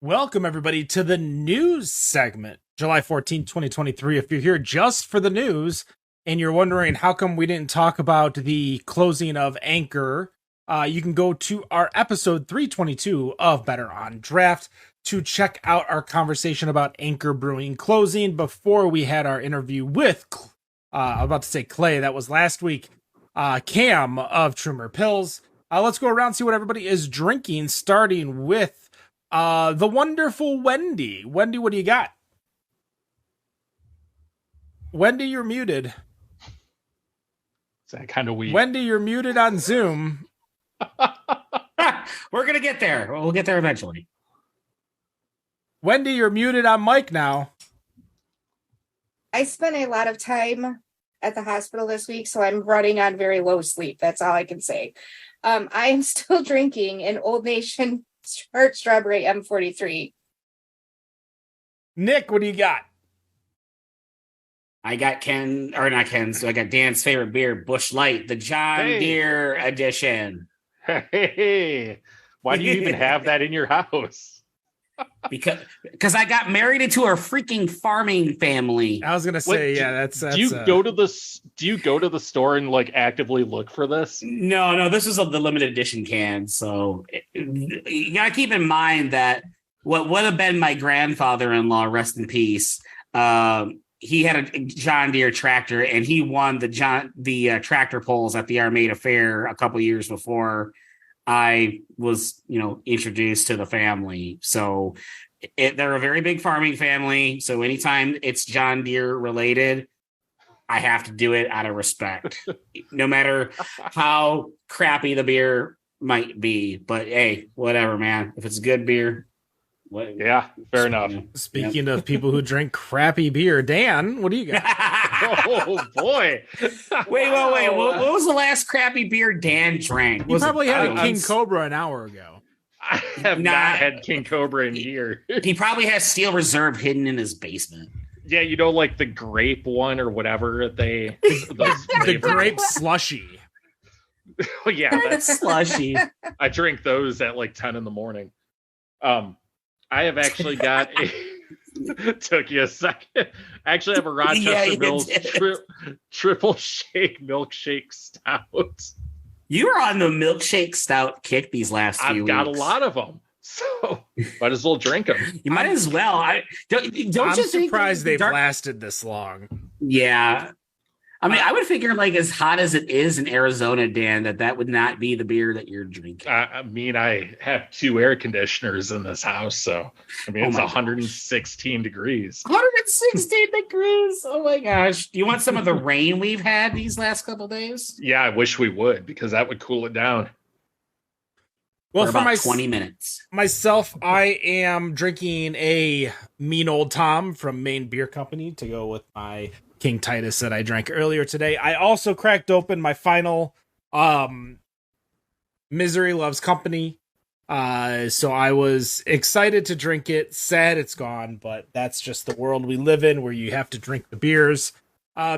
Welcome, everybody, to the news segment, July 14th, 2023. If you're here just for the news and you're wondering how come we didn't talk about the closing of Anchor, you can go to our episode 322 of Better on Draft to check out our conversation about Anchor Brewing closing before we had our interview with, I'm about to say Clay, that was last week, Cam of Trimmer Pills. Let's go around and see what everybody is drinking, starting with the wonderful Wendy. Wendy, what do you got? Wendy, you're muted. Is that kind of weird? Wendy, you're muted on Zoom. We're going to get there. We'll get there eventually. Wendy, you're muted on mic now. I spent a lot of time at the hospital this week, so I'm running on very low sleep. That's all I can say. I am still drinking an Old Nation Tart Strawberry M43. Nick, what do you got? I got so I got Dan's favorite beer, Busch Light, the John Deere edition. Hey, why do you even have that in your house? Because I got married into a freaking farming family. I was gonna say, that's do you go to the store and like actively look for this? No, this is the limited edition can. So you gotta keep in mind that what would have been my grandfather-in-law, rest in peace. He had a John Deere tractor, and he won the tractor pulls at the Armada Fair a couple years before I was, introduced to the family. So they're a very big farming family. So anytime it's John Deere related, I have to do it out of respect, no matter how crappy the beer might be. But hey, whatever, man. If it's good beer. Yeah, fair enough. Speaking of people who drink crappy beer, Dan, what do you got? Oh boy! Wait! What was the last crappy beer Dan drank? You probably had a King Cobra an hour ago. I have not had King Cobra in here. He probably has Steel Reserve hidden in his basement. Yeah, like the grape one or whatever the grape slushy. Oh yeah, that's slushy. I drink those at like 10 in the morning. I have actually got took you a second. I actually have a Rochester Mills triple shake milkshake stout. You were on the milkshake stout kick these last few weeks. I've got a lot of them, so might as well drink them. You might as well. I'm surprised they've lasted this long. Yeah. I mean, I would figure, like, as hot as it is in Arizona, Dan, that would not be the beer that you're drinking. I have 2 air conditioners in this house, so it's 116 degrees. 116 degrees. Oh my gosh! Do you want some of the rain we've had these last couple days? Yeah, I wish we would, because that would cool it down. Well, for about 20 minutes. Myself, I am drinking a Mean Old Tom from Maine Beer Company to go with my King Titus that I drank earlier today. I also cracked open my final Misery Loves Company. So I was excited to drink it, sad it's gone, but that's just the world we live in, where you have to drink the beers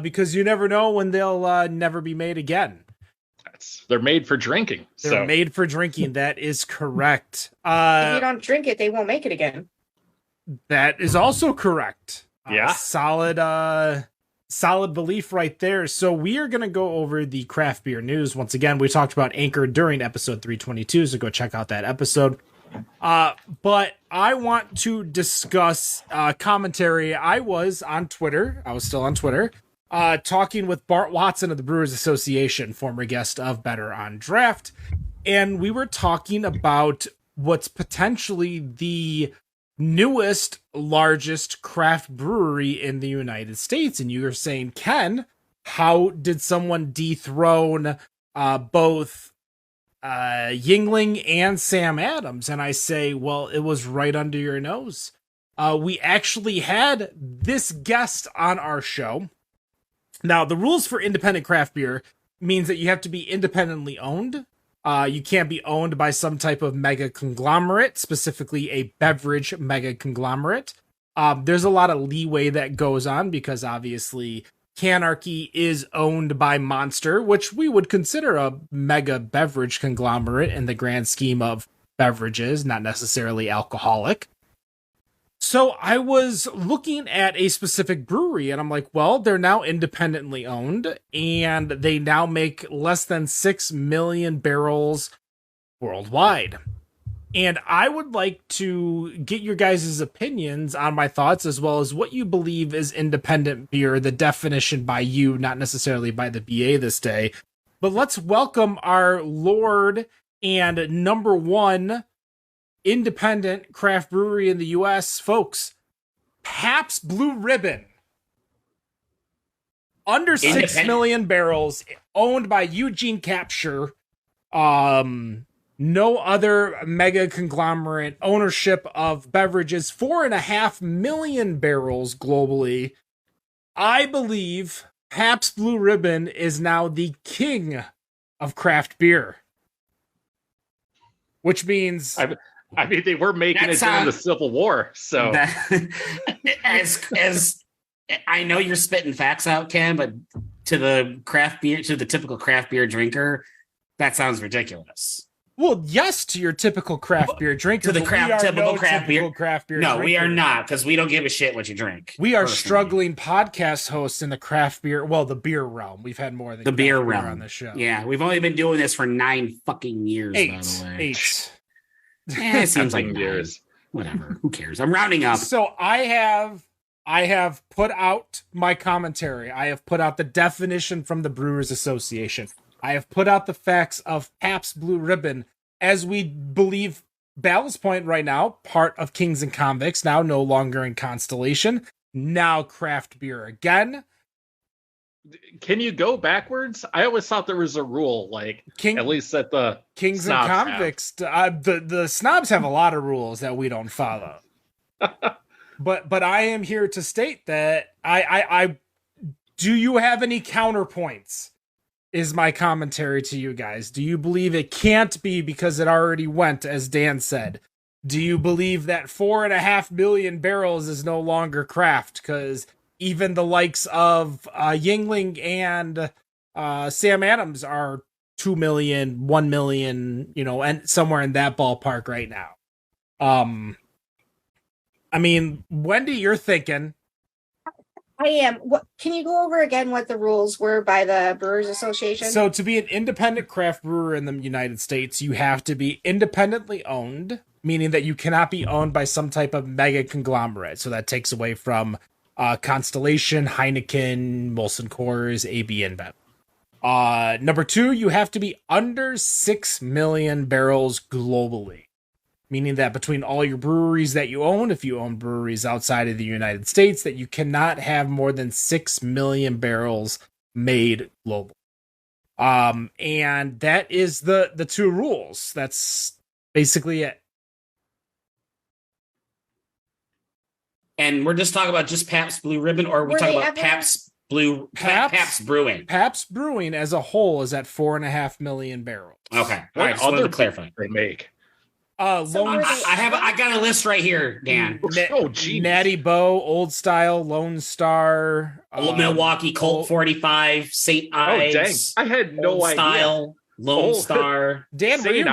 because you never know when they'll never be made again. They're made for drinking. They're made for drinking. That is correct. If you don't drink it, they won't make it again. That is also correct. Yeah. Solid belief right there. So we are going to go over the craft beer news. Once again, we talked about Anchor during episode 322, so go check out that episode. But I want to discuss commentary. I was still on Twitter, talking with Bart Watson of the Brewers Association, former guest of Better on Draft. And we were talking about what's potentially the newest, largest craft brewery in the United States. And you were saying, Ken, how did someone dethrone both Yingling and Sam Adams? And I say, well, it was right under your nose. We actually had this guest on our show. Now, the rules for independent craft beer means that you have to be independently owned. You can't be owned by some type of mega conglomerate, specifically a beverage mega conglomerate. There's a lot of leeway that goes on because obviously Canarchy is owned by Monster, which we would consider a mega beverage conglomerate in the grand scheme of beverages, not necessarily alcoholic. So I was looking at a specific brewery and I'm like, well, they're now independently owned and they now make less than 6 million barrels worldwide. And I would like to get your guys' opinions on my thoughts as well as what you believe is independent beer, the definition by you, not necessarily by the BA this day. But let's welcome our Lord and number one independent craft brewery in the U.S., folks. Pabst Blue Ribbon. Under 6 million barrels, owned by Eugene Capture. No other mega conglomerate ownership of beverages, 4.5 million barrels globally. I believe Pabst Blue Ribbon is now the king of craft beer. Which means... I mean, they were making it during the Civil War, so... As I know you're spitting facts out, Ken, but to the typical craft beer drinker, that sounds ridiculous. Well, yes, to your typical craft beer drinker. To the typical craft beer No, drinker. We are not, because we don't give a shit what you drink. We are struggling podcast hosts in the craft beer, the beer realm. We've had more than the beer realm on the show. Yeah, we've only been doing this for 9 fucking years. By the way. 8. It seems like years. Whatever. Who cares? I'm rounding up. So I have put out my commentary. I have put out the definition from the Brewers Association. I have put out the facts of Pabst Blue Ribbon as we believe Ballast Point right now, part of Kings and Convicts, now no longer in Constellation, now craft beer again. Can you go backwards? I always thought there was a rule, at least at the Kings and Convicts. The snobs have a lot of rules that we don't follow. But I am here to state that I do you have any counterpoints? Is my commentary to you guys. Do you believe it can't be because it already went, as Dan said? Do you believe that 4.5 million barrels is no longer craft? Because even the likes of Yingling and Sam Adams are 2 million, 1 million, and somewhere in that ballpark right now. I mean, Wendy, you're thinking. I am. Can you go over again what the rules were by the Brewers Association? So to be an independent craft brewer in the United States, you have to be independently owned, meaning that you cannot be owned by some type of mega conglomerate. So that takes away from Constellation, Heineken, Molson Coors, AB InBev. Number 2, you have to be under 6 million barrels globally. Meaning that between all your breweries that you own, if you own breweries outside of the United States, that you cannot have more than 6 million barrels made globally. And that is the 2 rules. That's basically it. And we're just talking about just Pabst Blue Ribbon, or we're talking about Pabst Brewing. Pabst Brewing as a whole is at 4.5 million barrels. Okay. What all right, so other clarify they make? I got a list right here, Dan. Geez. Natty Boh, Old Style, Lone Star, Old Milwaukee, Colt 45, St. Ives. Oh, dang. I had no idea. Style, Lone Star. Dan, were you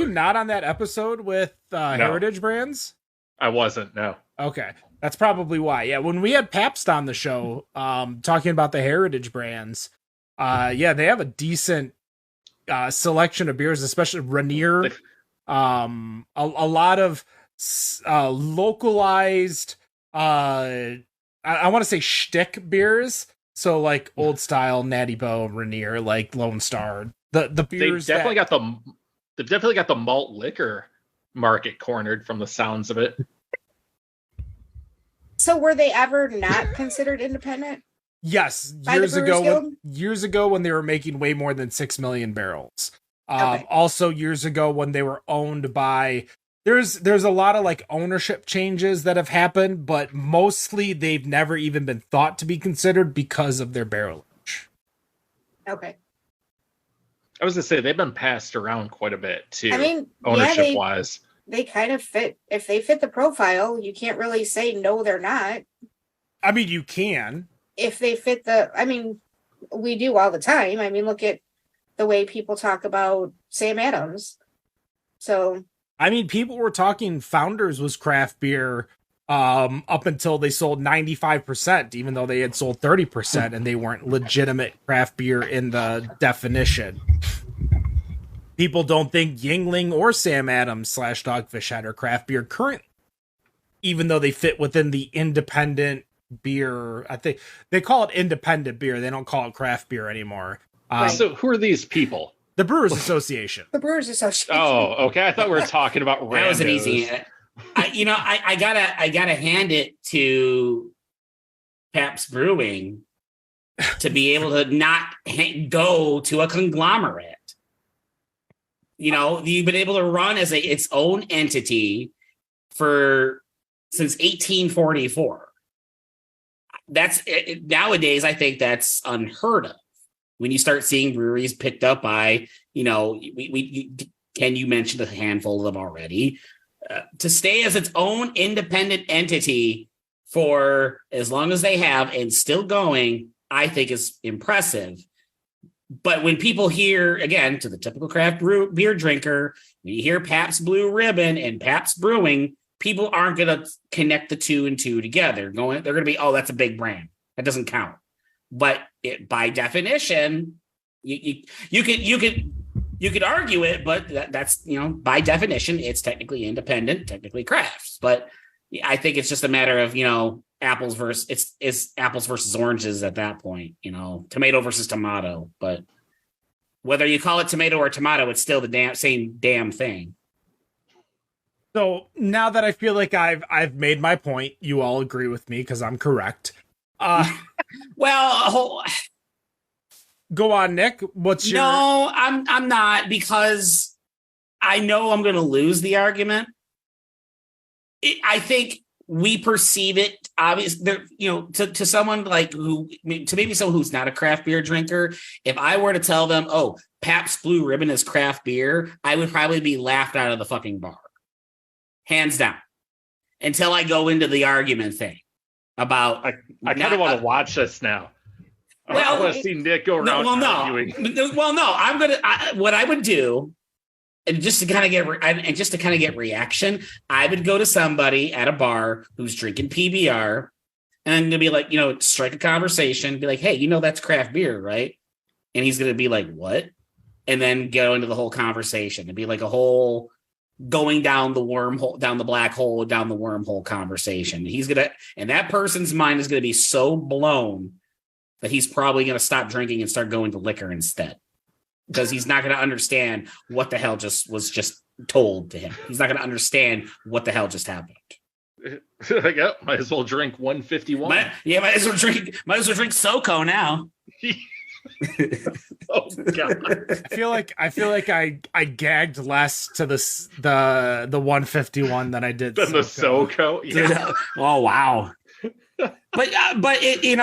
not on that episode with Heritage Brands? I wasn't, no. Okay. That's probably why. Yeah, when we had Pabst on the show, talking about the Heritage Brands, they have a decent selection of beers, especially Rainier. A lot of localized, I want to say shtick beers. So like Old Style, Natty Boh, Rainier, like Lone Star. The beers they've definitely got the malt liquor market cornered from the sounds of it. So were they ever not considered independent? Yes, years ago when they were making way more than 6 million barrels. Okay. Also years ago when they were owned by, there's a lot of like ownership changes that have happened, but mostly they've never even been thought to be considered because of their barrelage. Okay. I was gonna say they've been passed around quite a bit too. I mean, ownership wise, they kind of fit. If they fit the profile, you can't really say no, they're not. I mean, you can. If they fit we do all the time. I mean, look at the way people talk about Sam Adams. So, I mean, people were talking Founders was craft beer up until they sold 95%, even though they had sold 30% and they weren't legitimate craft beer in the definition. People don't think Yingling or Sam Adams / Dogfish Head are craft beer currently, even though they fit within the independent beer. I think they call it independent beer. They don't call it craft beer anymore. So who are these people? The Brewers Association. The Brewers Association. Oh, okay. I thought we were talking about randos. That was an easy. I gotta hand it to Pabst Brewing to be able to not go to a conglomerate. You've been able to run as its own entity since 1844. That's nowadays. I think that's unheard of. When you start seeing breweries picked up by, you mentioned a handful of them already, to stay as its own independent entity for as long as they have and still going, I think is impressive. But when people hear, again, to the typical craft beer drinker, when you hear Pabst Blue Ribbon and Pabst Brewing, people aren't going to connect the two and two together. They're going to be, oh, that's a big brand. That doesn't count. But by definition, you could argue it, but that's by definition, it's technically independent, technically crafts. But I think it's just a matter of apples versus it's apples versus oranges at that point. Tomato versus tomato. But whether you call it tomato or tomato, it's still the same damn thing. So now that I feel like I've made my point, you all agree with me because I'm correct. Well, go on, Nick. What's your? No, I'm not, because I know I'm going to lose the argument. I think we perceive it obviously, to someone to maybe someone who's not a craft beer drinker. If I were to tell them, "Oh, Pabst Blue Ribbon is craft beer," I would probably be laughed out of the fucking bar, hands down. Until I go into the argument thing. About I kind of want to watch this now. Well, I want to see Nick go around arguing. I'm gonna. What I would do, and just to kind of get reaction, I would go to somebody at a bar who's drinking PBR, and to be like, strike a conversation, be like, hey, that's craft beer, right? And he's gonna be like, what? And then go into the whole conversation and be like a whole. Going down the wormhole, down the black hole, down the wormhole conversation. And that person's mind is going to be so blown that he's probably going to stop drinking and start going to liquor instead, because he's not going to understand what the hell was just told to him. He's not going to understand what the hell just happened. Might as well drink 151. Might as well drink SoCo now. Oh God! I feel like I gagged less to the 151 than I did than the SoCo. Yeah. Oh wow! but it,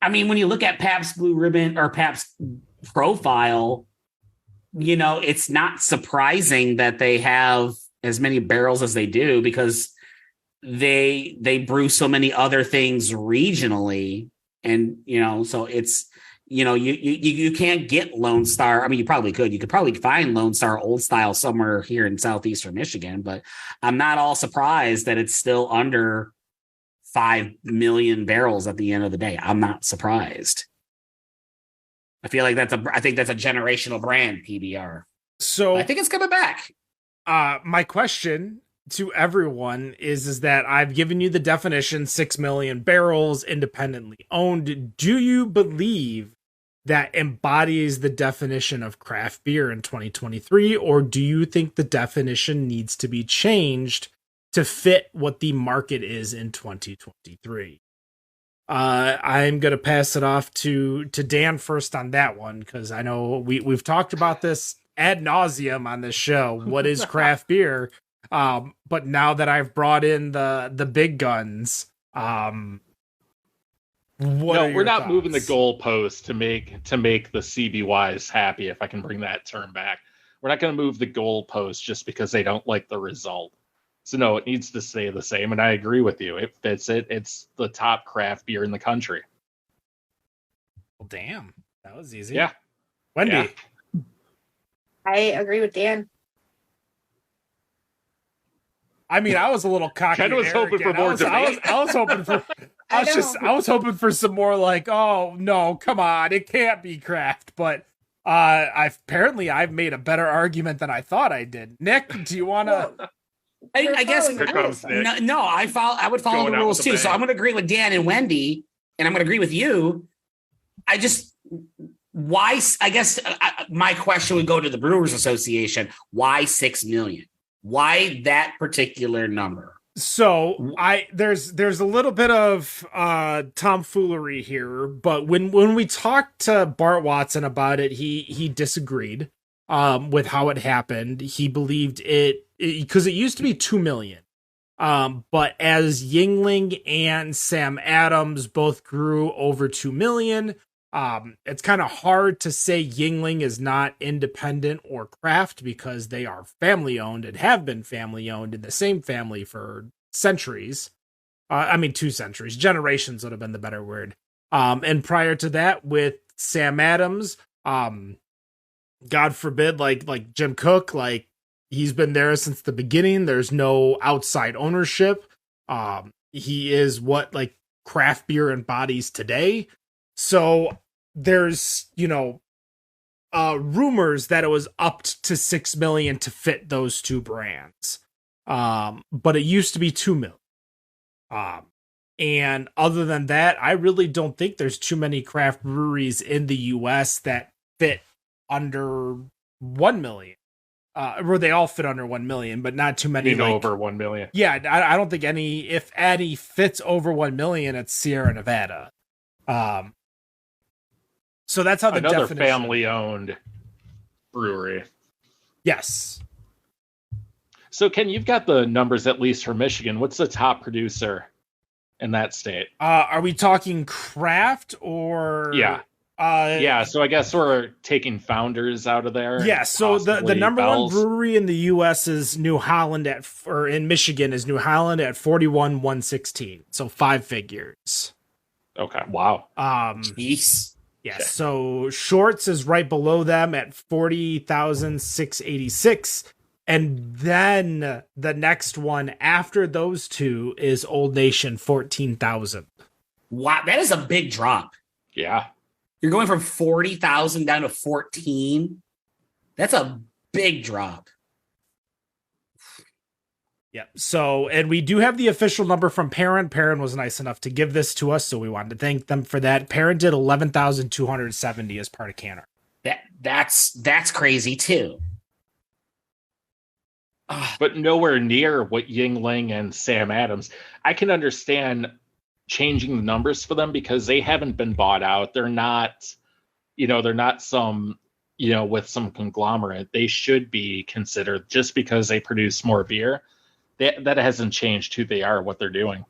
when you look at Pabst Blue Ribbon or Pabst profile, it's not surprising that they have as many barrels as they do, because they brew so many other things regionally. And, so it's, you can't get Lone Star. I mean, you probably could. You could probably find Lone Star Old Style somewhere here in southeastern Michigan, but I'm not all surprised that it's still under 5 million barrels at the end of the day. I'm not surprised. I feel like I think that's a generational brand, PBR. So I think it's coming back. My question to everyone is that I've given you the definition, 6 million barrels, independently owned. Do you believe that embodies the definition of craft beer in 2023, or do you think the definition needs to be changed to fit what the market is in 2023? I'm going to pass it off to Dan first on that one, because I know we've talked about this ad nauseum on this show. What is craft beer? But now that I've brought in the big guns, we're not thoughts? moving the goalpost to make the CBYs happy, if I can bring that term back. We're not going to move the goalpost just because they don't like the result. So no, it needs to stay the same, and I agree with you. It fits it. It's the top craft beer in the country. Well, damn, that was easy. Yeah. Wendy. Yeah. I agree with Dan. I mean, I was a little cocky. Ken was hoping for more debate. I was hoping for. I was hoping for some more like, oh no, come on, it can't be craft. But I've made a better argument than I thought I did. Nick, do you want to? I guess no. I would follow the rules too. So I'm going to agree with Dan and Wendy, and I'm going to agree with you. My question would go to the Brewers Association. Why 6 million? Why that particular number? So there's a little bit of tomfoolery here, but when we talked to Bart Watson about it, he disagreed with how it happened. He believed it because it used to be 2 million. But as Yuengling and Sam Adams both grew over 2 million, it's kind of hard to say Yuengling is not independent or craft because they are family owned and have been family owned in the same family for centuries. 2 centuries, generations would have been the better word. And prior to that with Sam Adams, God forbid, like Jim Cook, like he's been there since the beginning. There's no outside ownership. He is what like craft beer embodies today. So there's, rumors that it was upped to 6 million to fit those two brands. But it used to be 2 million. And other than that, I really don't think there's too many craft breweries in the US that fit under 1 million. Where they all fit under 1 million, but not too many. Over 1 million. Yeah, I don't think any, if any fits over 1 million, it's Sierra Nevada. So that's how the another definition. Family-owned brewery. Yes. So, Ken, you've got the numbers at least for Michigan. What's the top producer in that state? Are we talking craft or? Yeah. So I guess we're taking Founders out of there. Yeah, so the number Bell's. 1 brewery in the U.S. is New Holland in Michigan is New Holland at 41,116. So 5 figures. Okay. Wow. Jeez. Yeah. So Shorts is right below them at 40,686. And then the next one after those two is Old Nation, 14,000. Wow, that is a big drop. Yeah. You're going from 40,000 down to 14. That's a big drop. Yeah. So, and we do have the official number from Perrin. Perrin was nice enough to give this to us, so we wanted to thank them for that. Perrin did 11,270 as part of Canner. That's crazy too. But nowhere near what Yuengling and Sam Adams. I can understand changing the numbers for them because they haven't been bought out. They're not, they're not some, with some conglomerate. They should be considered just because they produce more beer. That hasn't changed who they are, what they're doing.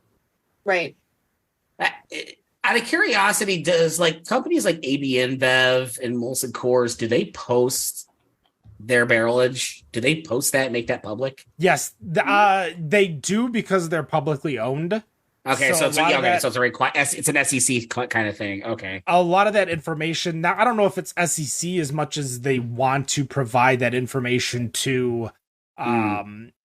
Right. Out of curiosity, does companies like AB InBev and Molson Coors, do they post their barrelage? Do they post that and make that public? Yes, they do because they're publicly owned. Okay, so it's it's an SEC kind of thing. Okay. A lot of that information, now I don't know if it's SEC as much as they want to provide that information to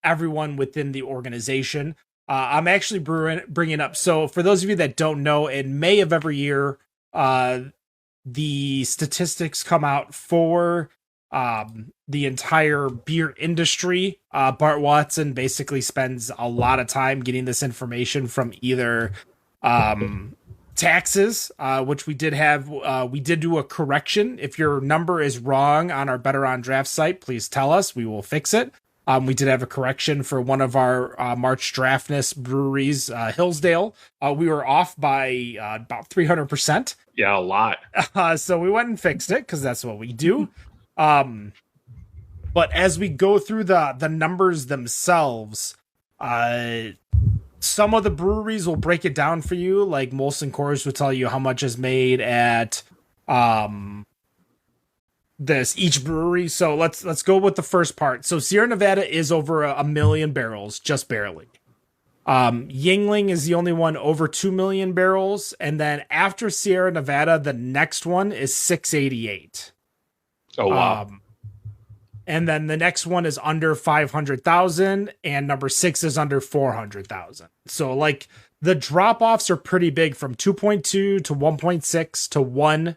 everyone within the organization. I'm actually bringing up, so for those of you that don't know, in May of every year, the statistics come out for the entire beer industry. Bart Watson basically spends a lot of time getting this information from either taxes, which we did have. We did do a correction. If your number is wrong on our Better on Draft site, please tell us. We will fix it. We did have a correction for one of our March Draftness breweries, Hillsdale. We were off by about 300%. Yeah, a lot. So we went and fixed it because that's what we do. But as we go through the numbers themselves, some of the breweries will break it down for you. Like Molson Coors will tell you how much is made at each brewery. So let's go with the first part. So Sierra Nevada is over a million barrels, just barely. Yuengling is the only one over 2 million barrels, and then after Sierra Nevada, the next one is 688. Oh wow. And then the next one is under 500,000, and number 6 is under 400,000. So like the drop offs are pretty big from 2.2 to 1.6 to 1,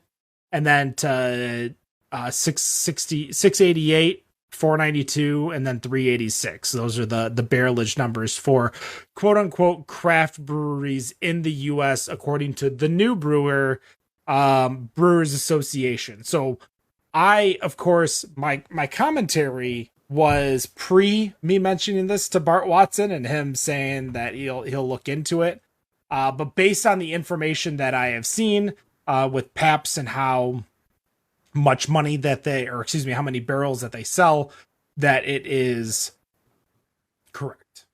and then to 660, 688, 492, and then 386. Those are the barrelage numbers for quote unquote craft breweries in the US, according to the new Brewers Association. So I, of course, my commentary was pre me mentioning this to Bart Watson and him saying that he'll look into it. But based on the information that I have seen with Pabst and how much money that how many barrels that they sell, that it is correct.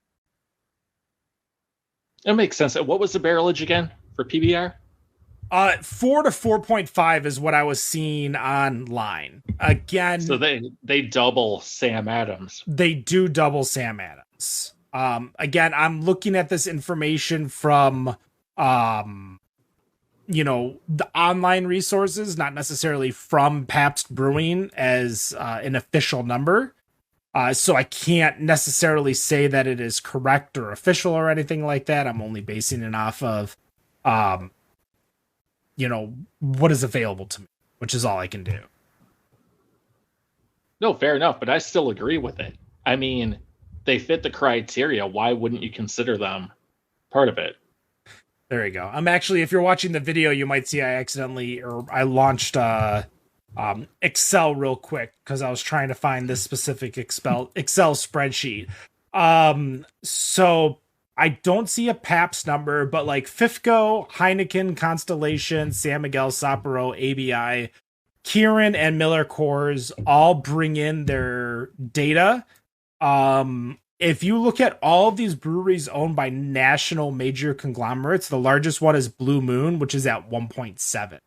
That makes sense. What was the barrelage again for PBR? 4 to 4.5 is what I was seeing online. Again, so they double Sam Adams. They do double Sam Adams. Again, I'm looking at this information from the online resources, not necessarily from Pabst Brewing as an official number. So I can't necessarily say that it is correct or official or anything like that. I'm only basing it off of what is available to me, which is all I can do. No, fair enough, but I still agree with it. I mean, they fit the criteria. Why wouldn't you consider them part of it? There you go. I'm actually, if you're watching the video, you might see I launched Excel real quick because I was trying to find this specific Excel spreadsheet. So I don't see a Pabst number, but like FIFCO, Heineken, Constellation, San Miguel, Sapporo, ABI, Kirin, and Miller Coors all bring in their data. If you look at all of these breweries owned by national major conglomerates, the largest one is Blue Moon, which is at 1.7.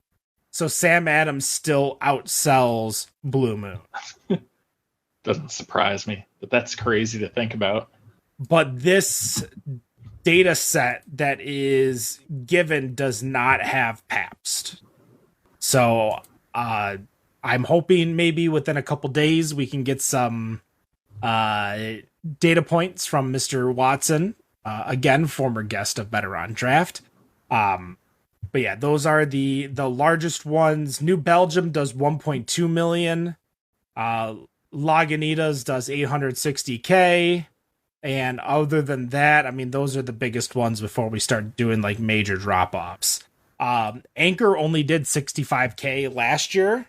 So Sam Adams still outsells Blue Moon. Doesn't surprise me, but that's crazy to think about. But this data set that is given does not have Pabst. So I'm hoping maybe within a couple days we can get some data points from Mr. Watson, again, former guest of Better on Draft. But yeah, those are the largest ones. New Belgium does 1.2 million. Lagunitas does 860K. And other than that, I mean, those are the biggest ones before we start doing like major drop-offs. Anchor only did 65K last year,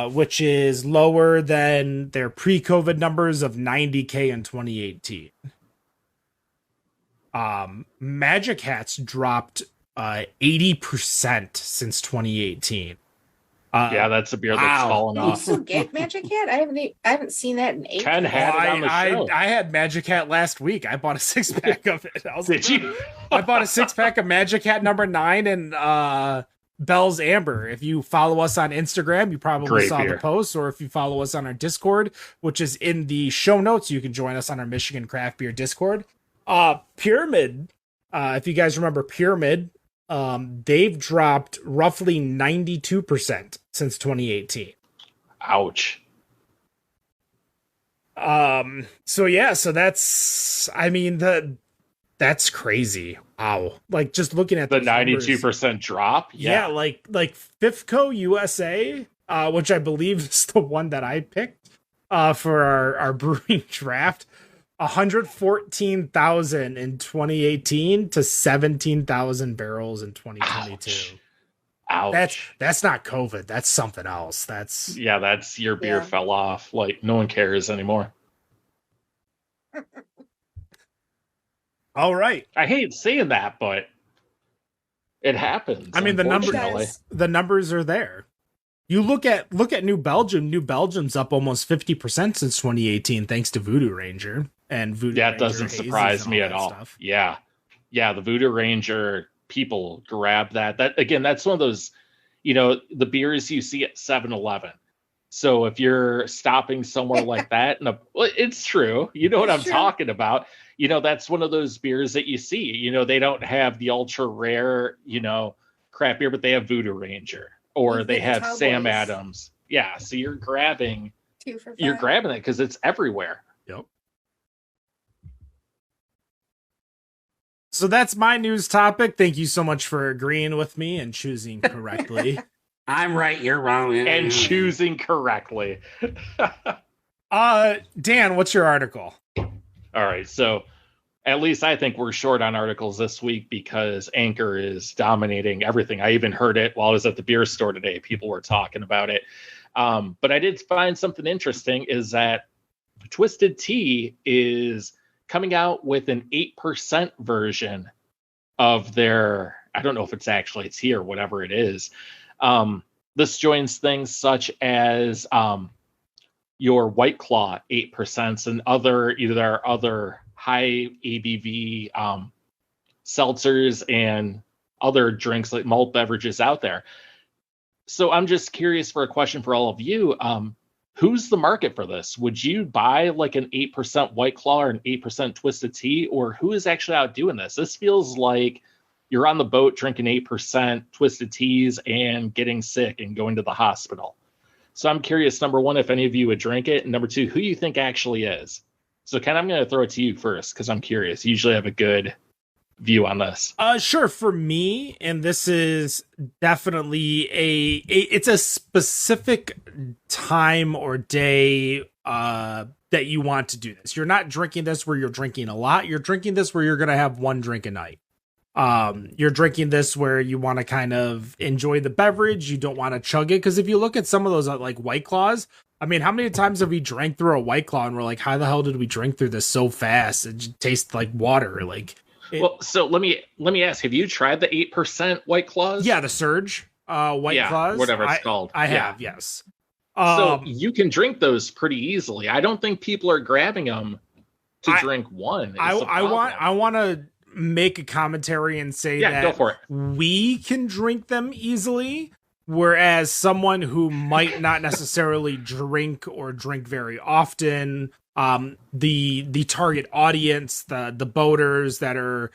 which is lower than their pre-COVID numbers of 90K in 2018. Magic Hat's dropped 80% since 2018. Yeah, that's a beer that's fallen You off. still get Magic Hat? I haven't seen that in 8 Ken years. had it on the show. I had Magic Hat last week. I bought a 6-pack of it. Did you? I bought a 6-pack of Magic Hat number 9 and Bell's Amber. If you follow us on Instagram, you probably Great saw beer. the post, or if you follow us on our Discord, which is in the show notes, you can join us on our Michigan Craft Beer Discord. Pyramid, if you guys remember Pyramid, they've dropped roughly 92% since 2018. Ouch. So that's crazy. Wow. Like just looking at The those numbers. 92% drop? Yeah, like FIFCO USA, which I believe is the one that I picked for our brewing draft. 114,000 in 2018 to 17,000 barrels in 2022. Ouch. That's not COVID. That's something else. That's your beer fell off. Like no one cares anymore. all right. I hate saying that, but it happens. I mean, the numbers are there. You look at New Belgium. New Belgium's up almost 50% since 2018, thanks to Voodoo Ranger and Voodoo. That Ranger doesn't Hazes surprise and me all at that all. stuff. Yeah, the Voodoo Ranger people grab that. That again, that's one of those, the beers you see at 7-Eleven. So if you're stopping somewhere like that, it's true. You know what I'm talking about. That's one of those beers that you see. They don't have the ultra rare, craft beer, but they have Voodoo Ranger or they have Sam Adams. Yeah, so you're grabbing 2 for $5. You're grabbing it because it's everywhere. Yep. So that's my news topic. Thank you so much for agreeing with me and choosing correctly. I'm right, you're wrong. And choosing correctly. Dan, what's your article? All right, so at least I think we're short on articles this week because Anchor is dominating everything. I even heard it while I was at the beer store today. People were talking about it. But I did find something interesting is that Twisted Tea is coming out with an 8% version of their, I don't know if it's actually tea or whatever it is. This joins things such as your White Claw 8% and other high ABV seltzers and other drinks like malt beverages out there. So I'm just curious for a question for all of you. Who's the market for this? Would you buy like an 8% White Claw or an 8% Twisted Tea, or who is actually out doing this? This feels like you're on the boat drinking 8% Twisted Teas and getting sick and going to the hospital. So I'm curious, number one, if any of you would drink it, and number two, who you think actually is. So Ken, I'm going to throw it to you first because I'm curious. You usually have a good view on this. Sure. For me, and this is definitely it's a specific time or day that you want to do this. You're not drinking this where you're drinking a lot. You're drinking this where you're going to have one drink a night. You're drinking this where you want to kind of enjoy the beverage. You don't want to chug it. Because if you look at some of those like White Claws, I mean, how many times have we drank through a White Claw and we're like, how the hell did we drink through this so fast? It just tastes like water. Well, so let me ask, have you tried the 8% White Claws? Yeah, the Surge White Claws. Whatever it's called. I have, yes. So you can drink those pretty easily. I don't think people are grabbing them to drink one. I want to make a commentary and say that go for it. We can drink them easily, whereas someone who might not necessarily drink very often, the target audience, the boaters that are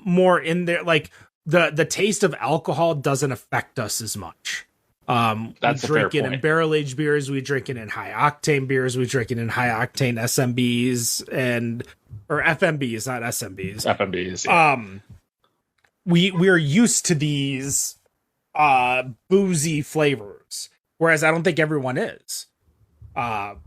more in there, like the taste of alcohol doesn't affect us as much. That's we drink it in barrel aged beers, we drink it in high octane beers, we drink it in high octane SMBs or FMBs, not SMBs. FMBs. Yeah. We're used to these boozy flavors, whereas I don't think everyone is. And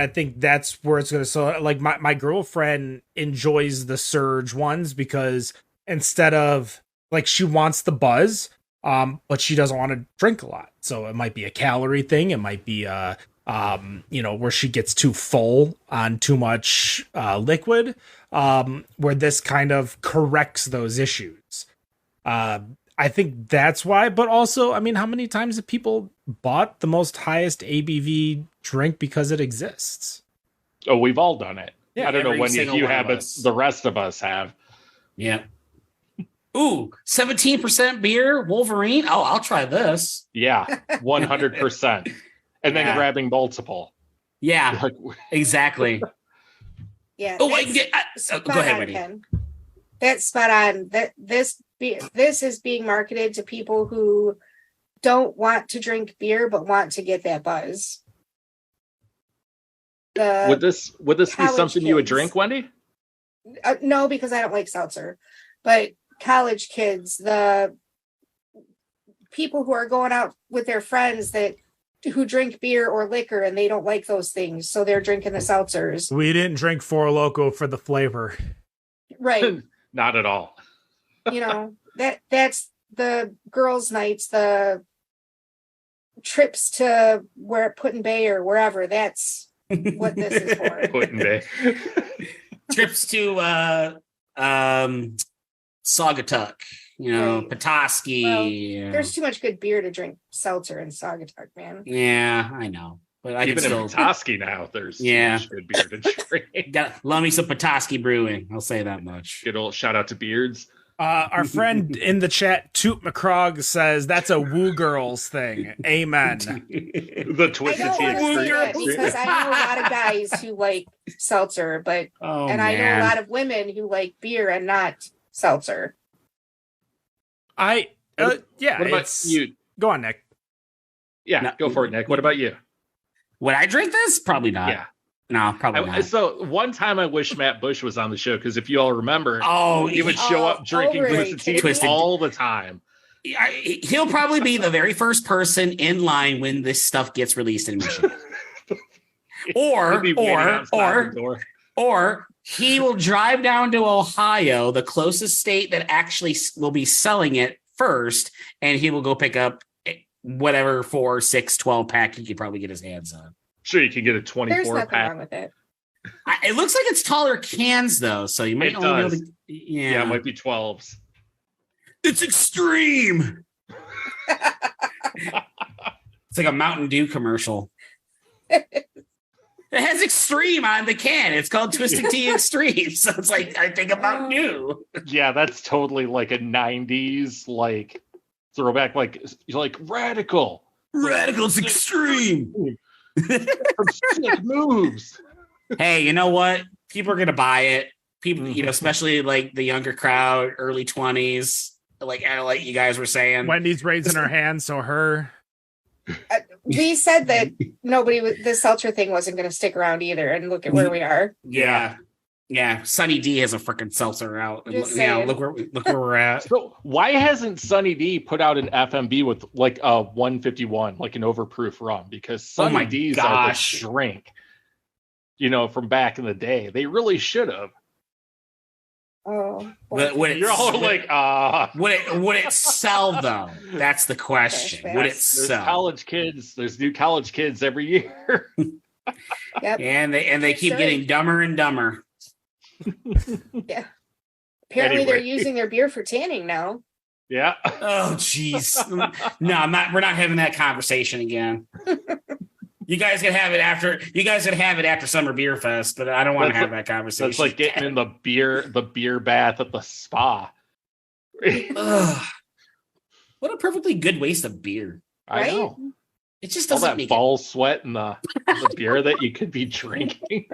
I think that's where it's going to. So like my girlfriend enjoys the Surge ones because instead of like, she wants the buzz, but she doesn't want to drink a lot. So it might be a calorie thing. It might be, where she gets too full on too much liquid, where this kind of corrects those issues. I think that's why, but also, I mean, how many times have people bought the most highest ABV drink because it exists? Oh, we've all done it. Yeah, I don't know when you have, but us. the rest of us have. Yeah. Ooh, 17% beer, Wolverine. Oh, I'll try this. Yeah, 100%. And then grabbing multiple. Yeah, exactly. Yeah. Oh, go ahead, Wendy. Ken. That's spot on. This is being marketed to people who don't want to drink beer but want to get that buzz. Would this be something you would drink, Wendy? No, because I don't like seltzer. But college kids, the people who are going out with their friends who drink beer or liquor and they don't like those things, so they're drinking the seltzers. We didn't drink Four Loko for the flavor. Right. Not at all. That's the girls' nights, the trips to Put-in-Bay or wherever. That's what this is for. Put-in-Bay. Trips to Saugatuck, Right. Petoskey. Well, there's too much good beer to drink seltzer in Saugatuck, man. Yeah, I know. But I even can in Petoskey now, there's too much good beer to drink. Love me some Petoskey brewing. I'll say that much. Good old shout out to Beards. Our friend in the chat, Toot McCrog, says that's a woo girls thing. Amen. The Twisted Tea because I know a lot of guys who like seltzer, but I know a lot of women who like beer and not seltzer. What about you? Go on, Nick. Yeah, go for it, Nick. What about you? Would I drink this? Probably not. Yeah. No, probably not. So one time I wish Matt Bush was on the show because if you all remember, he would show up drinking Twisted Tea all the time. He'll probably be the very first person in line when this stuff gets released in Michigan. or he will drive down to Ohio, the closest state that actually will be selling it first, and he will go pick up whatever 4, 6, 12 pack he could probably get his hands on. Sure, you can get a 24 There's nothing pack. wrong with it. It looks like it's taller cans though, so you might only be able to. Yeah, it might be 12s. It's extreme. It's like a Mountain Dew commercial. It has extreme on the can. It's called Twisted Tea Extreme. So it's like, I think of Mountain Dew. Yeah, that's totally like a 90s like throwback, like radical. Radical's extreme. Sick moves. Hey, you know what? People are gonna buy it. People, especially like the younger crowd, early 20s, like you guys were saying. Wendy's raising her hand, so her. We said that the seltzer thing wasn't going to stick around either, and look at where we are. Yeah. Sunny D has a freaking seltzer out. Look where we're at. So why hasn't Sunny D put out an FMB with like a 151, like an overproof rum? Because Sunny D's are the drink, from back in the day. They really should have. Oh, you're all like, would it sell though? That's the question. Would it sell? There's new college kids every year. Yep. And they keep getting dumber and dumber. Yeah. Apparently they're using their beer for tanning now. Yeah. Oh, jeez. No, I'm not. We're not having that conversation again. You guys can have it after. You guys can have it after Summer Beer Fest, but I don't want to have that conversation. It's like getting in the beer bath at the spa. What a perfectly good waste of beer. Right? I know. It just doesn't all that ball sweat and the beer that you could be drinking.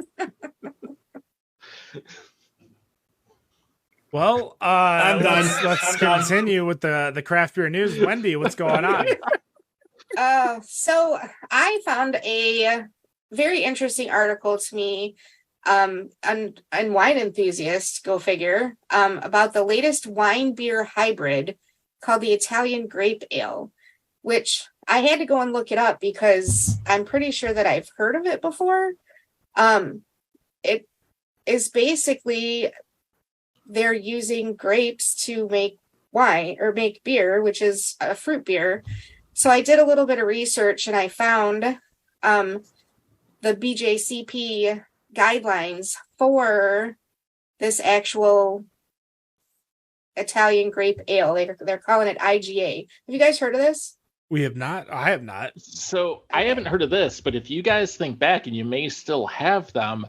Well, let's continue with the craft beer news. Wendy, what's going on? So I found a very interesting article to me on Wine Enthusiast, go figure, about the latest wine beer hybrid called the Italian Grape Ale, which I had to go and look it up because I'm pretty sure that I've heard of it before. It is basically they're using grapes to make wine or make beer, which is a fruit beer. So I did a little bit of research and I found the BJCP guidelines for this actual Italian grape ale. They're calling it IGA. Have you guys heard of this? We have not. I have not. So I haven't heard of this, but if you guys think back, and you may still have them,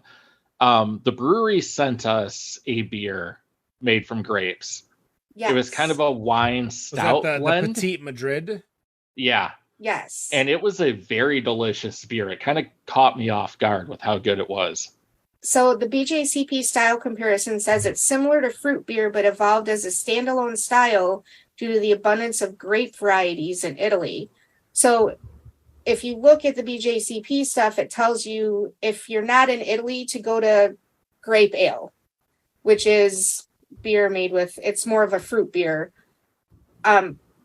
the brewery sent us a beer made from grapes. Yes. It was kind of a wine stout blend. The Petite Madrid? Yeah. Yes. And it was a very delicious beer. It kind of caught me off guard with how good it was. So the BJCP style comparison says it's similar to fruit beer, but evolved as a standalone style due to the abundance of grape varieties in Italy. So if you look at the BJCP stuff, it tells you if you're not in Italy to go to grape ale, which is beer made with, it's more of a fruit beer.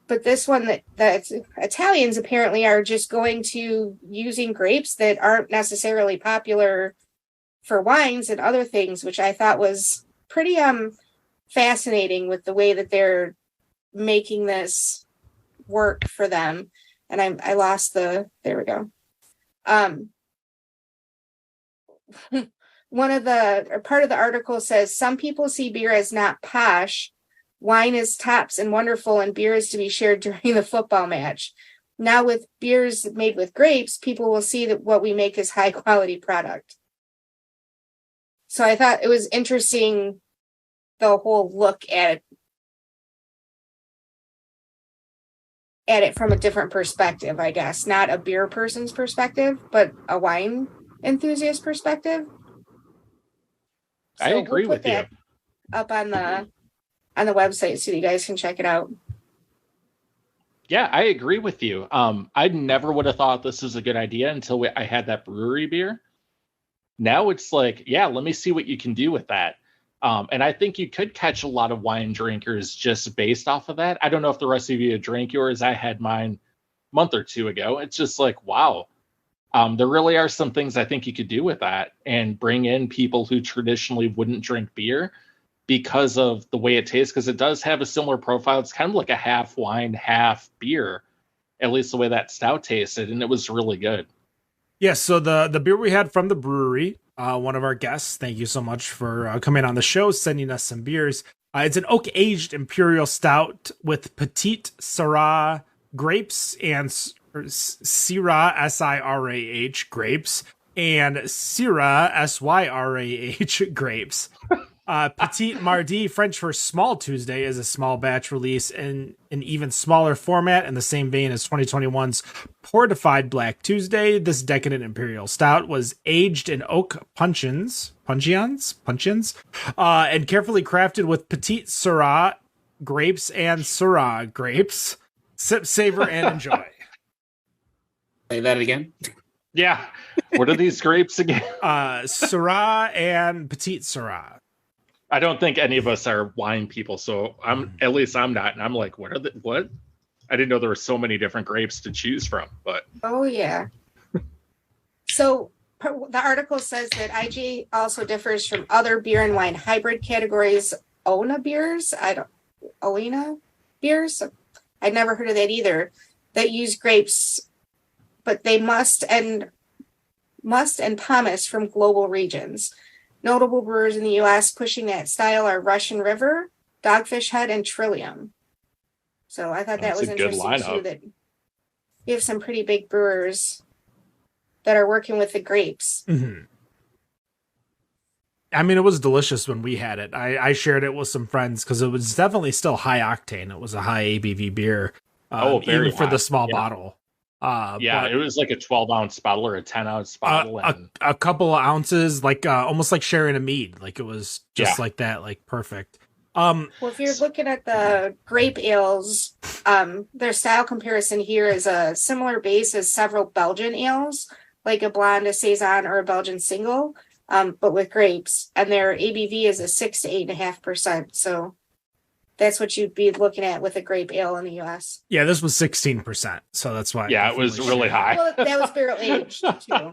But this one that Italians apparently are just going to using grapes that aren't necessarily popular for wines and other things, which I thought was pretty fascinating with the way that they're making this work for them. And I lost there we go. Part of the article says some people see beer as not posh. Wine is tops and wonderful, and beer is to be shared during the football match. Now with beers made with grapes, people will see that what we make is high quality product. So I thought it was interesting, the whole look at it from a different perspective, I guess. Not a beer person's perspective, but a wine enthusiast perspective. So I agree with you. Up on the website so you guys can check it out. Yeah, I agree with you. I never would have thought this was a good idea until I had that brewery beer. Now it's like, yeah, let me see what you can do with that. And I think you could catch a lot of wine drinkers just based off of that. I don't know if the rest of you drank yours. I had mine a month or two ago. It's just like, wow. There really are some things I think you could do with that and bring in people who traditionally wouldn't drink beer because of the way it tastes, because it does have a similar profile. It's kind of like a half wine, half beer, at least the way that stout tasted, and it was really good. Yes, so the beer we had from the brewery, one of our guests, thank you so much for coming on the show, sending us some beers. It's an oak-aged imperial stout with Petite Syrah grapes and Syrah, S-I-R-A-H, grapes, and Syrah, S-Y-R-A-H, grapes. Petite Mardi, French for Small Tuesday, is a small batch release in an even smaller format in the same vein as 2021's Portified Black Tuesday. This decadent imperial stout was aged in oak puncheons, and carefully crafted with Petite Syrah grapes and Syrah grapes. Sip, savor, and enjoy. Say that again. Yeah. What are these grapes again? Syrah and Petite Syrah. I don't think any of us are wine people, so at least I'm not. And I'm like, what? I didn't know there were so many different grapes to choose from. But Oh yeah. So the article says that IG also differs from other beer and wine hybrid categories. Ona beers, Oena beers. I'd never heard of that either. That use grapes, but they must and pomace from global regions. Notable brewers in the U.S. pushing that style are Russian River, Dogfish Head, and Trillium. So I thought that was interesting too. That you have some pretty big brewers that are working with the grapes. Mm-hmm. I mean, it was delicious when we had it. I shared it with some friends because it was definitely still high octane. It was a high ABV beer, very even for high. the small bottle. But it was like a 12-ounce bottle or a 10-ounce bottle. A couple of ounces, like almost like sharing a mead. Like it was just like that, like perfect. Well, if you're looking at the grape ales, their style comparison here is a similar base as several Belgian ales, like a blonde, a saison, or a Belgian single, but with grapes. And their ABV is a 6 to 8.5%. So that's what you'd be looking at with a grape ale in the U.S. Yeah, this was 16%, so that's why. Yeah, it was really high. Well, that was barrel aged too.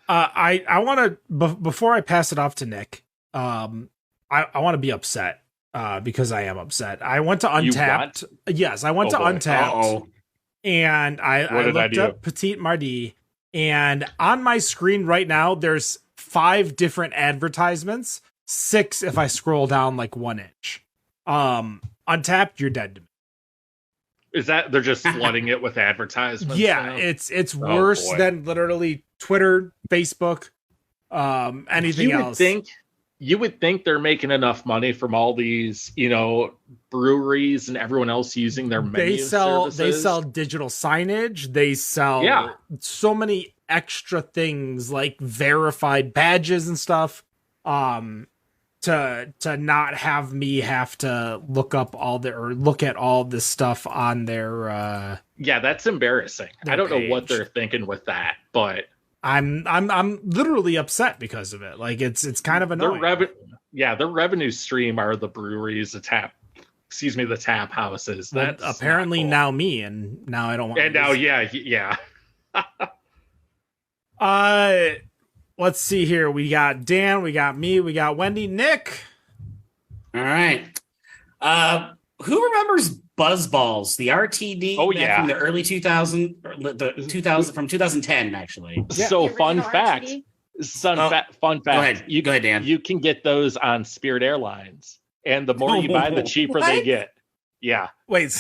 I want to before I pass it off to Nick. I want to be upset because I am upset. I went to Untapped. Yes, I went to Untapped, and I looked up Petite Mardi, and on my screen right now there's 5 different advertisements. 6 if I scroll down like 1 inch. Untapped, you're dead to me. Is that they're just flooding it with advertisements? Yeah, now? it's worse than literally Twitter, Facebook, anything else. You would think they're making enough money from all these, breweries and everyone else using their menu services. They sell digital signage. They sell so many extra things like verified badges and stuff. To not have me have to look at all this stuff on their that's embarrassing. I don't know what they're thinking with that, but I'm literally upset because of it. Like it's kind of annoying. Their revenue stream are the breweries, the tap houses. That's apparently cool. Now me, and now I don't want. And now, yeah. Let's see here. We got Dan, we got me, we got Wendy, Nick. All right. Who remembers Buzz Ballz, the RTD from the early 2000, from 2010 actually. Yeah. So fun fact. Fun fact. Go ahead. Go ahead, Dan. You can get those on Spirit Airlines, and the more you buy, the cheaper they get. Yeah. Wait.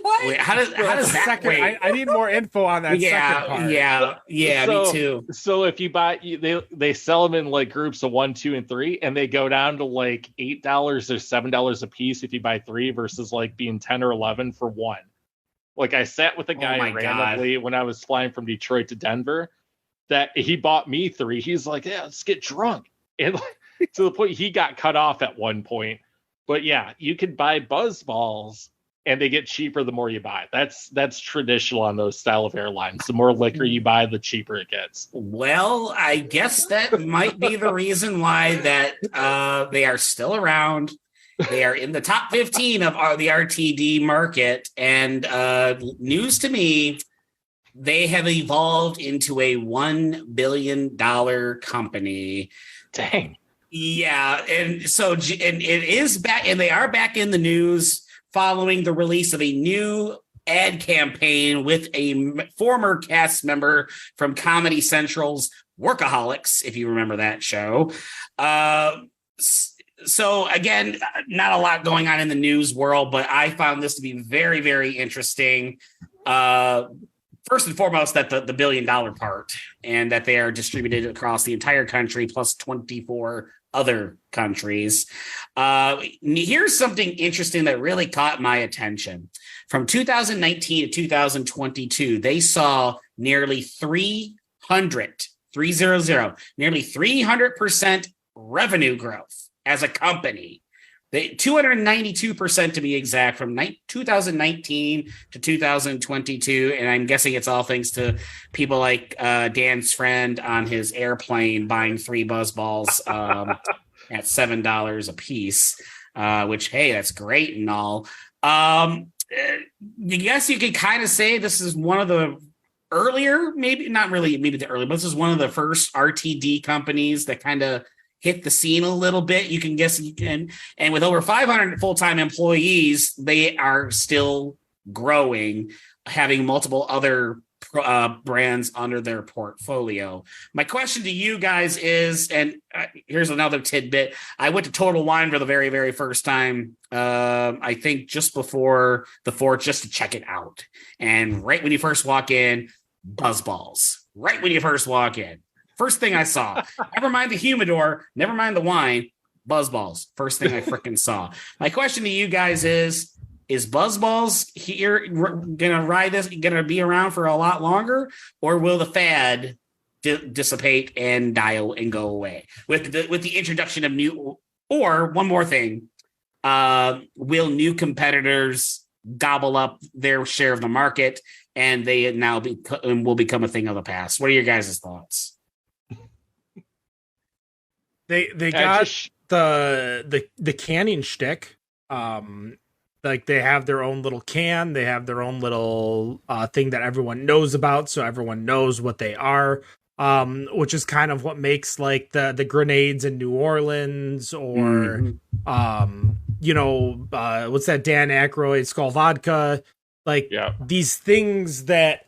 What? Wait, how does that wait? I need more info on that second part. Yeah, me too. So if you buy, they sell them in like groups of 1, 2, and 3, and they go down to like $8 or $7 a piece if you buy 3 versus like being 10 or 11 for 1. Like I sat with a guy randomly when I was flying from Detroit to Denver that he bought me 3. He's like, yeah, let's get drunk. And like, to the point he got cut off at one point. But yeah, you could buy Buzz Ballz and they get cheaper the more you buy. That's traditional on those style of airlines. The more liquor you buy, the cheaper it gets. Well, I guess that might be the reason why that they are still around. They are in the top 15 of the RTD market. And news to me, they have evolved into a $1 billion company. Dang. Yeah. And so and it is back, and they are back in the news following the release of a new ad campaign with a former cast member from Comedy Central's Workaholics, if you remember that show. So again, not a lot going on in the news world, but I found this to be very, very interesting. First and foremost, that the $1 billion part, and that they are distributed across the entire country plus 24 other countries. Here's something interesting that really caught my attention. From 2019 to 2022, they saw nearly 300% revenue growth as a company. They 292% to be exact, from 2019 to 2022, and I'm guessing it's all thanks to people like Dan's friend on his airplane buying 3 Buzz Ballz at $7 a piece, which, hey, that's great and all. I guess you could kind of say this is one of the earlier, maybe not really, maybe the early, but this is one of the first RTD companies that kind of hit the scene a little bit. You can guess, and with over 500 full-time employees, they are still growing, having multiple other brands under their portfolio. My question to you guys is, and here's another tidbit. I went to Total Wine for the very, very first time, I think just before the 4th, just to check it out. And right when you first walk in, Buzz Ballz. Right when you first walk in. First thing I saw, never mind the humidor, never mind the wine, Buzz Ballz. First thing I freaking saw. My question to you guys is Buzz Ballz here gonna be around for a lot longer, or will the fad dissipate and die and go away with the introduction of new? Or one more thing, will new competitors gobble up their share of the market, and they now will become a thing of the past? What are your guys' thoughts? They got the canning shtick. Like they have their own little can, they have their own little thing that everyone knows about, so everyone knows what they are. Which is kind of what makes like the grenades in New Orleans, or what's that Dan Aykroyd Skull Vodka, like these things that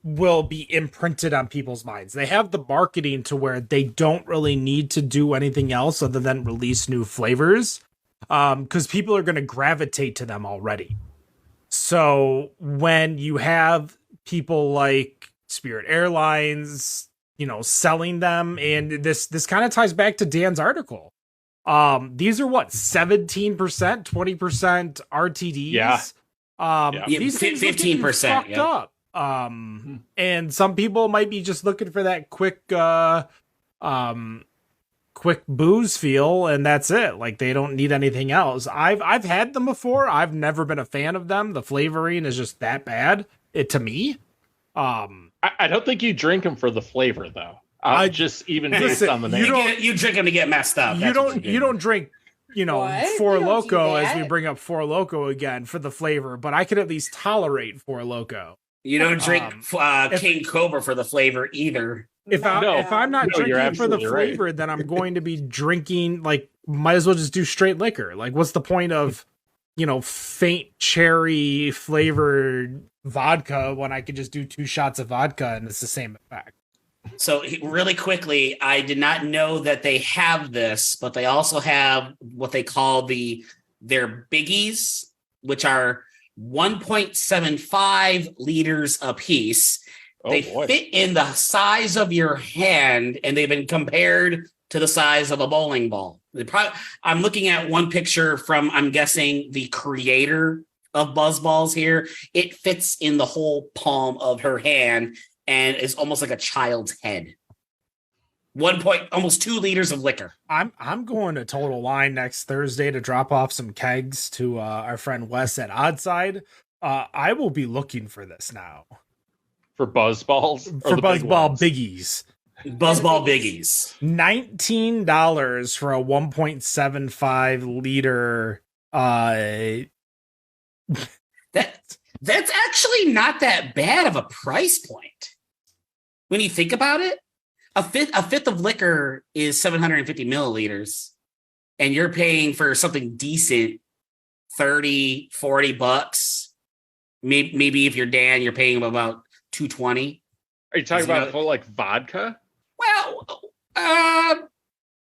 will be imprinted on people's minds. They have the marketing to where they don't really need to do anything else other than release new flavors, because people are going to gravitate to them already. So when you have people like Spirit Airlines, selling them, and this kind of ties back to Dan's article. These are what, 17%, 20% RTDs. These things 15% fucked up. And some people might be just looking for that quick booze feel, and that's it. Like they don't need anything else. I've had them before. I've never been a fan of them. The flavoring is just that bad, to me. I don't think you drink them for the flavor, though. Just even based on the name. You drink them to get messed up. You don't drink, Four Loko, as we bring up Four Loko again, for the flavor, but I could at least tolerate Four Loko. You don't drink King Cobra for the flavor either. If I'm not drinking for the flavor, right, then I'm going to be drinking, like, might as well just do straight liquor. Like, what's the point of, faint cherry flavored vodka when I could just do 2 shots of vodka and it's the same effect? So really quickly, I did not know that they have this, but they also have what they call their biggies, which are 1.75 liters a piece. They fit in the size of your hand, and they've been compared to the size of a bowling ball. I'm looking at one picture from, I'm guessing, the creator of Buzz Ballz here. It fits in the whole palm of her hand and is almost like a child's head. Almost 2 liters of liquor. I'm going to Total Wine next Thursday to drop off some kegs to our friend Wes at Oddside. I will be looking for this now. For Buzz Ballz? For Buzz Ball Biggies. Buzz Ball Biggies. $19 for a 1.75 liter. That's actually not that bad of a price point. When you think about it, a fifth of liquor is 750 milliliters, and you're paying for something decent $30-$40. Maybe if you're Dan, you're paying about $220. Are you talking about like vodka? Well,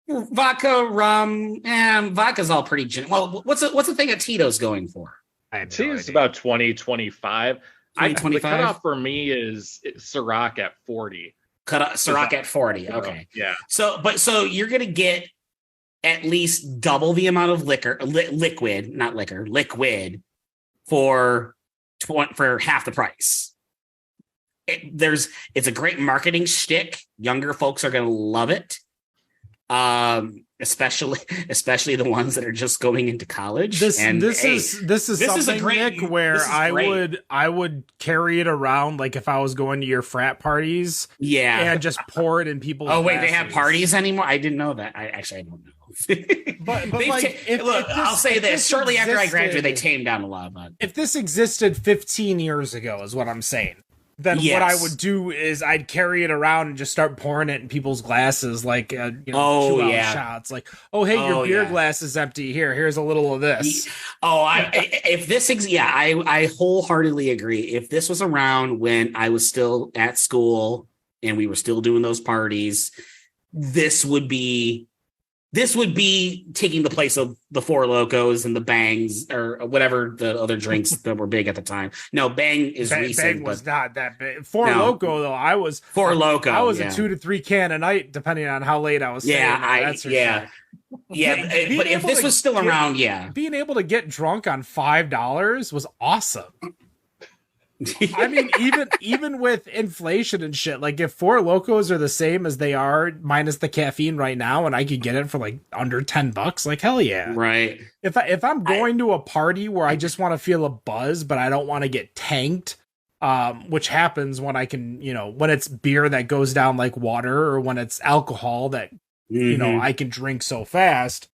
vodka, rum, and vodka's all pretty well, what's the thing that Tito's going for? Tito's about 20-25. 20-25? The cutoff for me is Ciroc at 40. Ciroc at 40. Okay. Yeah. So you're going to get at least double the amount of liquid for half the price. It's a great marketing shtick. Younger folks are going to love it. Especially the ones that are just going into college. This is something, Nick, where I would carry it around like if I was going to your frat parties. Yeah. And just pour it in people's glasses. They have parties anymore? I didn't know that. I don't know. but like, I'll say this. Shortly after I graduated, they tamed down a lot of it. If this existed 15 years ago, is what I'm saying. Then what I would do is I'd carry it around and just start pouring it in people's glasses, like 2-ounce shots. Like, your beer glass is empty. Here's a little of this. I wholeheartedly agree. If this was around when I was still at school and we were still doing those parties, this would be taking the place of the Four Locos and the Bangs or whatever the other drinks that were big at the time. No, Bang is recent. Bang was not that big. Loco though, I was Four Loko. I was a 2 to 3 can a night, depending on how late I was. But if this was still around, being able to get drunk on $5 was awesome. I mean, even with inflation and shit, like if Four Locos are the same as they are minus the caffeine right now, and I could get it for like under $10, like hell yeah, right. If I'm going to a party where I just want to feel a buzz, but I don't want to get tanked, which happens when I can, when it's beer that goes down like water, or when it's alcohol that I can drink so fast.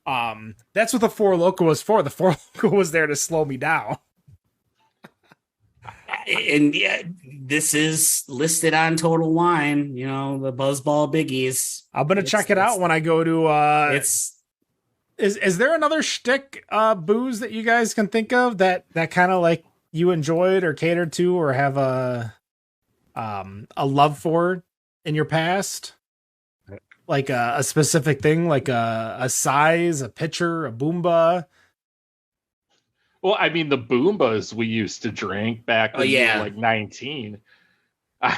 That's what the Four Loko was for. The Four Loko was there to slow me down. And this is listed on Total Wine, the Buzz Ball Biggies. I'm gonna check it out when I go to is there another shtick booze that you guys can think of that kind of like you enjoyed or catered to or have a love for in your past? Like a specific thing, like a size, a pitcher, a boomba? Well, I mean, the Boombas we used to drink back when you were like 19. I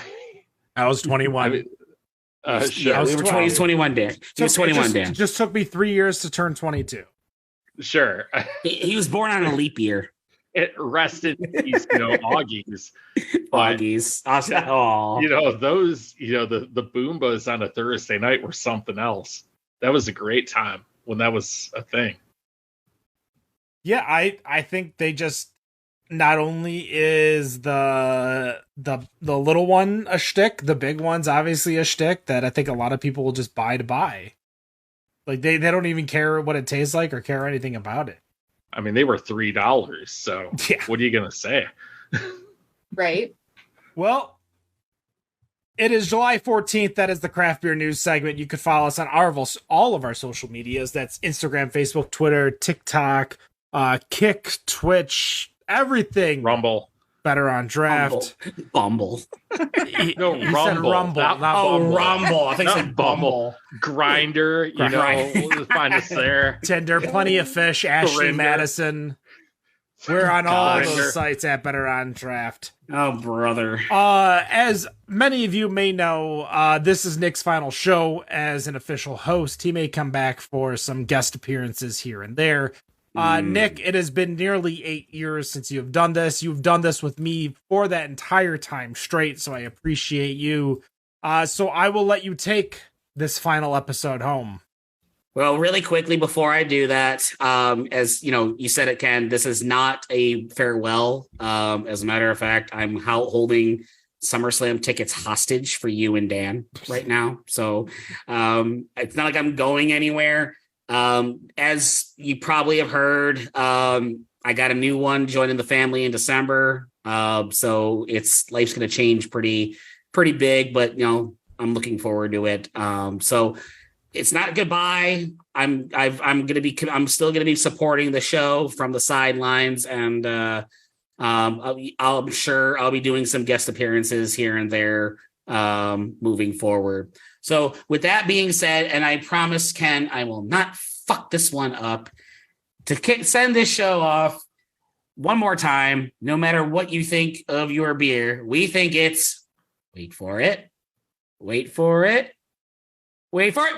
was 21. Sure. We were 21 Dan. He was 21 Dan. It just took me 3 years to turn 22. Sure. He was born on a leap year. It rested these, Augies. Augies. Those, the Boombas on a Thursday night were something else. That was a great time when that was a thing. Yeah, I think they just, not only is the little one a shtick, the big one's obviously a shtick that I think a lot of people will just buy to buy. Like they don't even care what it tastes like or care anything about it. I mean, they were $3, so what are you gonna say? Right. Well, it is July 14th. That is the craft beer news segment. You could follow us on all of our social medias. That's Instagram, Facebook, Twitter, TikTok, Kick, Twitch, everything. Rumble. Better on Draft. Bumble. No, Rumble. Rumble, not Bumble. Rumble. I think not it's Bumble. Grinder. We'll find us there. Tinder, Plenty of Fish, Ashley Madison. We're on all of those sites at Better on Draft. Oh, brother. As many of you may know, this is Nick's final show as an official host. He may come back for some guest appearances here and there. Nick, it has been nearly 8 years since you have done this. You've done this with me for that entire time straight, so I appreciate you. So I will let you take this final episode home? Well, really quickly before I do that, as you know, you said it, Ken, this is not a farewell. As a matter of fact, I'm holding SummerSlam tickets hostage for you and Dan right now. So it's not like I'm going anywhere. As you probably have heard, I got a new one joining the family in December. So life's going to change pretty big, but you know, I'm looking forward to it. So it's not goodbye. I'm still going to be supporting the show from the sidelines, and I'm sure I'll be doing some guest appearances here and there moving forward. So with that being said, and I promise, Ken, I will not fuck this one up. To send this show off one more time, no matter what you think of your beer, we think it's, wait for it,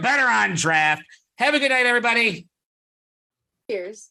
better on draft. Have a good night, everybody. Cheers.